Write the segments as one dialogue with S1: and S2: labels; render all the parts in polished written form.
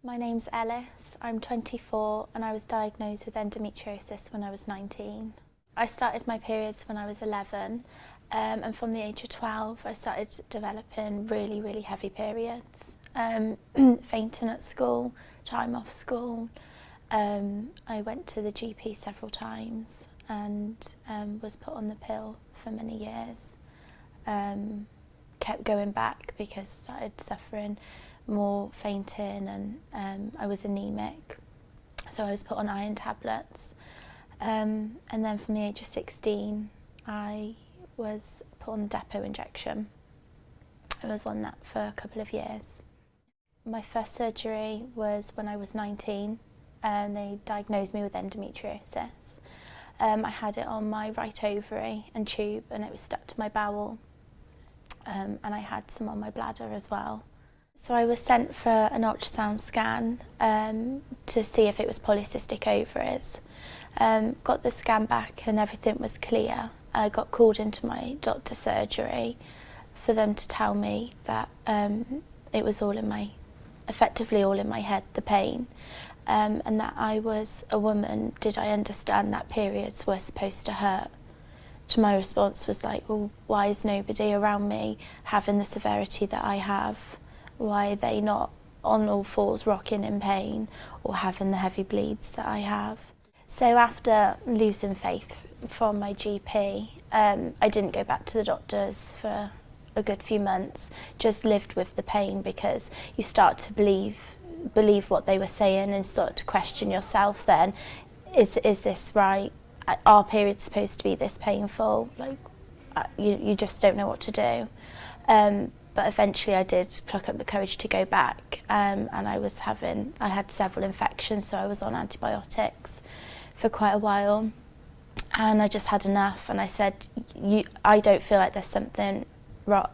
S1: My name's Ellis, I'm 24 and I was diagnosed with endometriosis when I was 19. I started my periods when I was 11 and from the age of 12 I started developing really heavy periods. Fainting at school, time off school. I went to the GP several times and was put on the pill for many years. Kept going back because I started suffering more fainting and I was anemic, so I was put on iron tablets, and then from the age of 16 I was put on the depot injection. I was on that for a couple of years. My first surgery was when I was 19 and they diagnosed me with endometriosis. I had it on my right ovary and tube and it was stuck to my bowel, and I had some on my bladder as well. So I was sent for an ultrasound scan to see if it was polycystic ovaries. Got the scan back and everything was clear. I got called into my doctor's surgery for them to tell me that it was effectively all in my head, the pain, and that I was a woman. Did I understand that periods were supposed to hurt? To my response was like, well, why is nobody around me having the severity that I have? Why are they not on all fours rocking in pain or having the heavy bleeds that I have? So after losing faith from my GP, I didn't go back to the doctors for a good few months, just lived with the pain because you start to believe what they were saying and start to question yourself then. Is this right? Are periods supposed to be this painful? Like, you just don't know what to do. But eventually I did pluck up the courage to go back, and I had several infections, so I was on antibiotics for quite a while, and I just had enough, and I said, I don't feel like there's something wrong,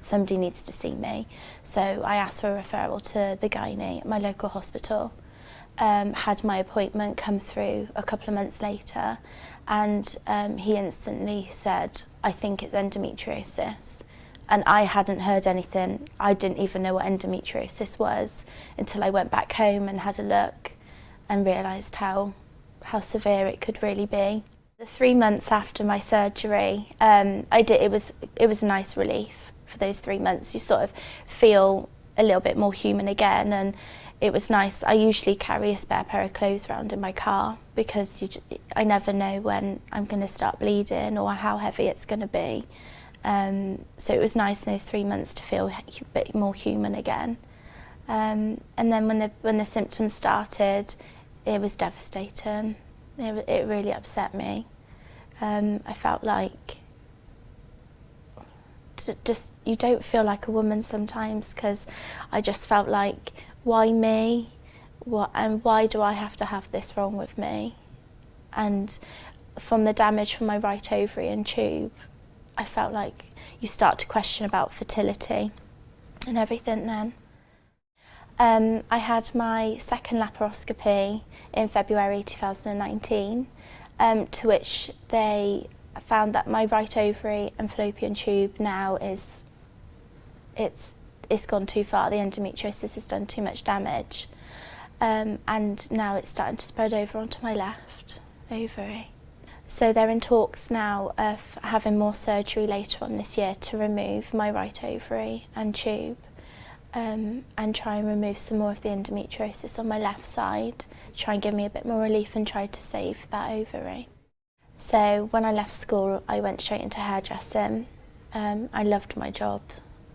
S1: somebody needs to see me. So I asked for a referral to the gynae at my local hospital, had my appointment come through a couple of months later, and he instantly said, I think it's endometriosis. And I hadn't heard anything. I didn't even know what endometriosis was until I went back home and had a look and realised how severe it could really be. The 3 months after my surgery, it was a nice relief for those 3 months. You sort of feel a little bit more human again, and it was nice. I usually carry a spare pair of clothes around in my car because I never know when I'm going to start bleeding or how heavy it's going to be. So it was nice in those 3 months to feel a bit more human again. And then when the symptoms started, it was devastating. It really upset me. I felt like you don't feel like a woman sometimes, because I just felt like, why me? And why do I have to have this wrong with me? And from the damage from my right ovary and tube, I felt like you start to question about fertility and everything then. I had my second laparoscopy in February 2019, to which they found that my right ovary and fallopian tube now it's gone too far. The endometriosis has done too much damage, and now it's starting to spread over onto my left ovary. So they're in talks now of having more surgery later on this year to remove my right ovary and tube, and try and remove some more of the endometriosis on my left side, try and give me a bit more relief and try to save that ovary. So when I left school, I went straight into hairdressing. I loved my job.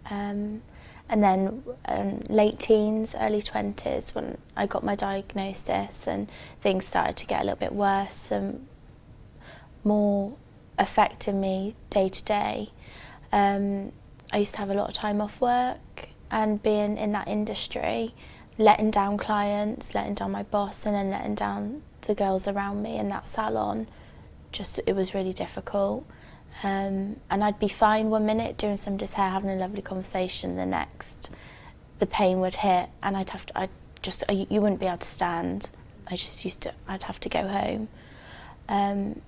S1: And then late teens, early 20s, when I got my diagnosis and things started to get a little bit worse and more affecting me day to day. I used to have a lot of time off work, and being in that industry, letting down clients, letting down my boss, and then letting down the girls around me in that salon, it was really difficult. And I'd be fine one minute doing somebody's hair, having a lovely conversation, the next the pain would hit and you wouldn't be able to stand. I'd have to go home.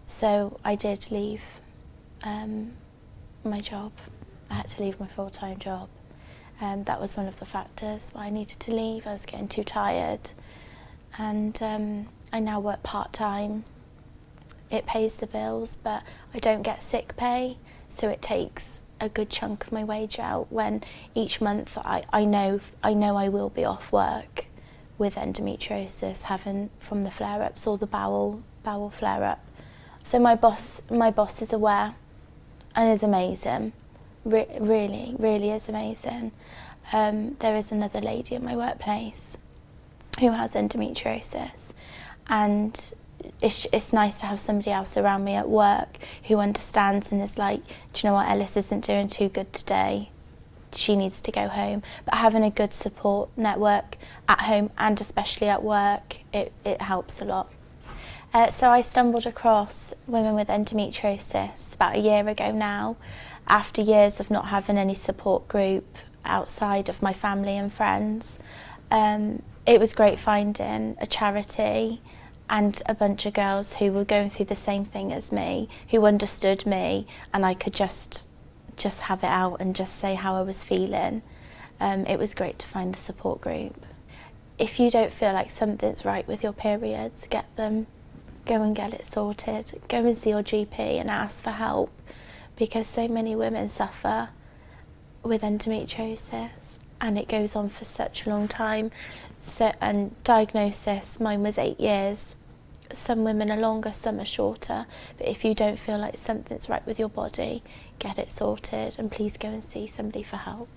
S1: So I did leave my job. I had to leave my full-time job, That was one of the factors why I needed to leave. I was getting too tired, and I now work part-time. It pays the bills, but I don't get sick pay, so it takes a good chunk of my wage out when each month I know I will be off work with endometriosis, having from the flare-ups or the bowel flare-up. So my boss is aware and is amazing. Really is amazing. There is another lady at my workplace who has endometriosis, and it's nice to have somebody else around me at work who understands and is like, do you know what, Ellis isn't doing too good today, she needs to go home. But having a good support network at home and especially at work, it helps a lot. So I stumbled across Women with Endometriosis about a year ago now, after years of not having any support group outside of my family and friends. It was great finding a charity and a bunch of girls who were going through the same thing as me, who understood me, and I could just have it out and just say how I was feeling. It was great to find the support group. If you don't feel like something's right with your periods, get them. Go and get it sorted. Go and see your GP and ask for help, because so many women suffer with endometriosis and it goes on for such a long time. So, and diagnosis, mine was 8 years. Some women are longer, some are shorter, but if you don't feel like something's right with your body, get it sorted and please go and see somebody for help.